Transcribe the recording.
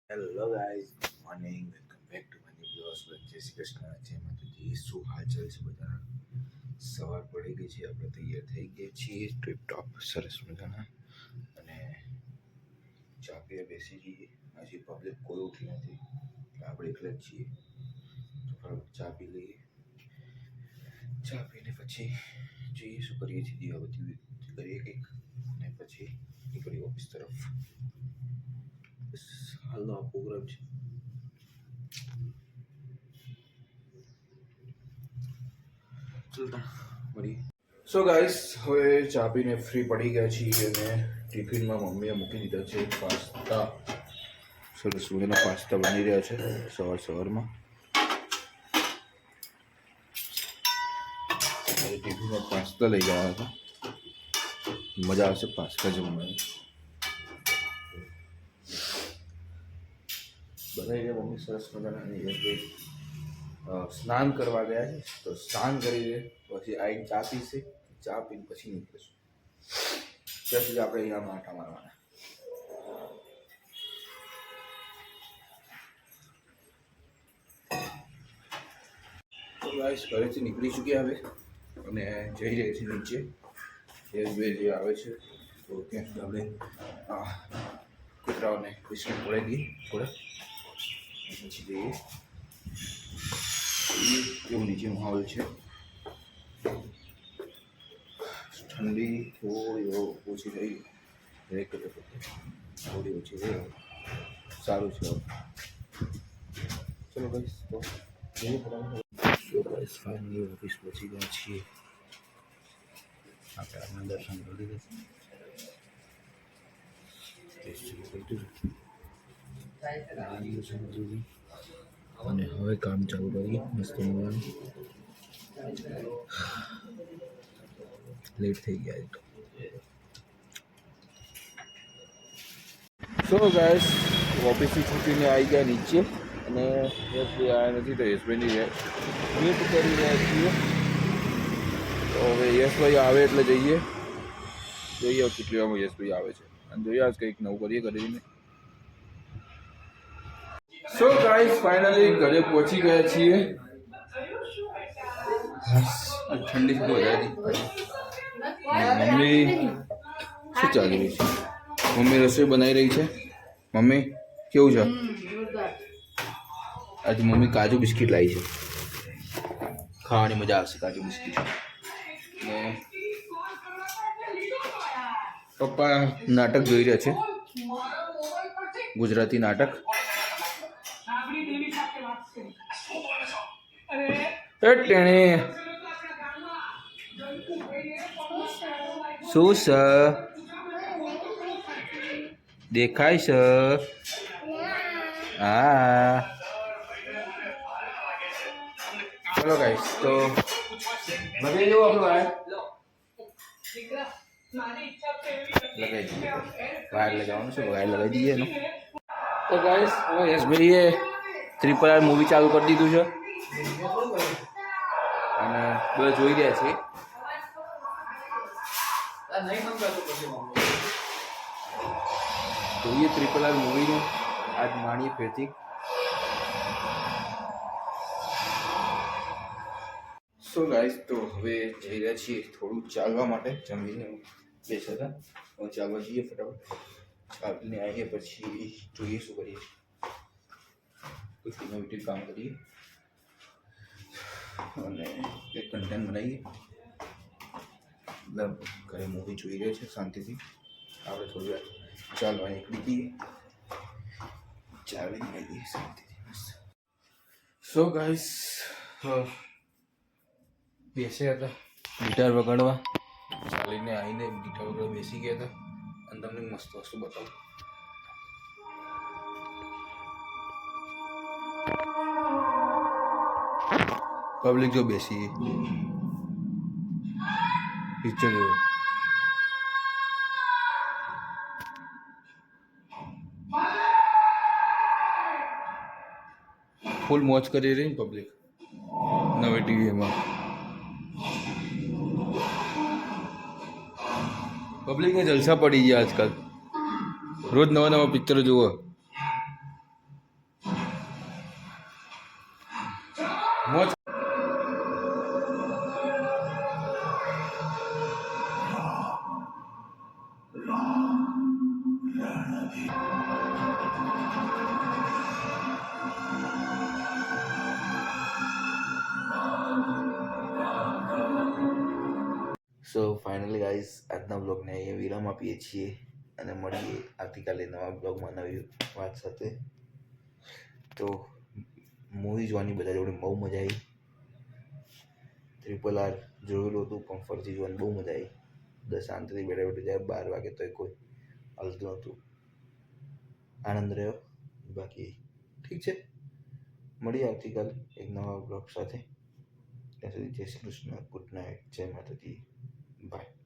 Hello guys, morning, welcome back to my new blog. જય શ્રી કૃષ્ણ, જય માતાજી. શું હાલચાલ છે બધા? સવાર પડી ગઈ છે, આપણે તૈયાર થઈ ગયા છીએ ટીપ ટોપ સરસ મજાના, અને ચા પીવા બેસી જઈએ. હજી પબ્લિક કોઈ ઉઠી નથી, આપણે એકલા જ છીએ. તો ફટાફટ ચા પી લઈએ. ચા પીને પછી જોઈએ શું કરીએ છીએ, દીવાબત્તી કરીએ કંઈક, અને પછી નીકળીએ ઓફિસ તરફ. હાલનો આ પ્રોગ્રામ છે. મળીએ. સો ગાઈસ, હવે ચા પીને ફ્રી પડી ગયા છીએ અને ટિફિનમાં મમ્મીએ મૂકી દીધા છે પાસ્તા. સરસ મજાના પાસ્તા બની રહ્યા છે સવારમાં. ટિફિનમાં પાસ્તા લઈ ગયા હતા. મજા આવશે પાસ્તા જમવાની. બનાવીને મમ્મી સરસ મજાના સ્નાન કરવા ગયા છે, તો સ્નાન કરીને પછી આવીને ચા પીશે. ચા પીને પછી નીકળીશું. ત્યાં સુધી આપણે અહીંયા માટા મારવાના. તો ગાઈસ, ઘરેથી નીકળી ચૂક્યા હવે અને જઈ રહ્યા છીએ નીચે. જે આવે છે તો ત્યાં સુધી આપણે કૂતરાઓને બિસ્કિટ ખવડાવી દઈએ થોડા, પછી જઈએ. કેવું નીચે માહોલ છે, ઠંડી થોડી ઓછી થઈ દરેક થોડી ઓછી થઈ, સારું છે. ચલો ગાઈસ, તો જઈએ ફટાફટ. ફાઇનલી ઓફિસ પહોંચી ગયા છીએ. આપણે આપણા દર્શન કરી દીધા અને હવે કામ ચાલુ કરીએ મસ્ત મજાનું. લેટ થઈ ગયા તો. સો ગાઈસ, ઓફિસથી છૂટીને આવી ગયા નીચે, અને યશભાઈ આવ્યા નથી તો યશભાઈની વેટ કરી રહ્યા છીએ. તો હવે યશભાઈ આવે એટલે જઈએ કેટલી વાર યશભાઈ આવે છે, અને જોઈએ આજ કંઈક નવું કરીએ કરીને. સો ગાઈસ, ફાઇનલી ઘરે પહોંચી ગયા છીએ. ઠંડી સુધી વધારે મમ્મી શું ચાલી રહી છે? મમ્મી રસોઈ બનાવી રહી છે. મમ્મી કેવું છે આજે? મમ્મી કાજુ બિસ્કિટ લાવી છે, ખાવાની મજા આવશે કાજુ બિસ્કિટ. ને પપ્પા નાટક જોઈ રહ્યા છે, ગુજરાતી નાટક. શું છે દેખાય છે? હા, ચલો ગાઈસ, તો લગાવી દો આપણું વાયર લગાવવાનું છે, વાયર લગાવી દઈએ એનું. તો ગાઈસ, હવે યશભાઈએ RRR મૂવી ચાલુ કરી દીધું છે અને બધા જોઈ રહ્યા છે. જોઈએ RRR મૂવીનું આજ માણીએ ફેરથી. સો ગાઈસ, તો હવે જઈ રહ્યા છીએ થોડું ચાલવા માટે. જમીને બેસા હતા, હવે ચાલવા જઈએ ફટાફટ. ચાલીને આવીએ પછી જોઈએ શું કરીએ, કોઈ ઇનોવેટિવ કામ કરીએ અને એક કન્ટેન્ટ બનાવીએ. મતલબ ઘરે મૂવી જોઈ રહ્યા છે શાંતિથી, આપણે થોડી વાર ચાલવા નીકળી જઈએ, ચાલીને આવીએ શાંતિથી. સો ગાઈસ, બેસ્યા હતા ગિટાર વગાડવા, ચાલીને આવીને ગિટાર વગાડવા બેસી ગયા હતા. અને તમને મસ્ત વસ્તુ બતાવું. પબ્લિક જો બેસી પિક્ચર જો ફૂલ મોજ કરી રહી પબ્લિક નવી ટીવીમાં. પબ્લિકને જલસા પડી ગયા આજકાલ, રોજ નવા નવા પિક્ચરો જુઓ. મોજ. સો ફાઇનલી ગાઈઝ આજના બ્લોગને અહીંયા વિરામ આપીએ છીએ અને મળીએ આવતીકાલે નવા બ્લોગમાં નવી વાત સાથે. તો મૂવી જોવાની બધા જોડે બહુ મજા આવી. RRR જોયેલું હતું પણ ફરીથી જોવાની બહુ મજા આવી. બધા શાંતિથી બેઠા બેઠા જાય 12 વાગે તોય કોઈ હલતું નહોતું. આનંદ રહ્યો. બાકી ઠીક છે, મળીએ આવતીકાલે એક નવા બ્લોગ સાથે. ત્યાં સુધી જય શ્રી કૃષ્ણ, ગુડ નાઇટ, જય માતાજી, બાય.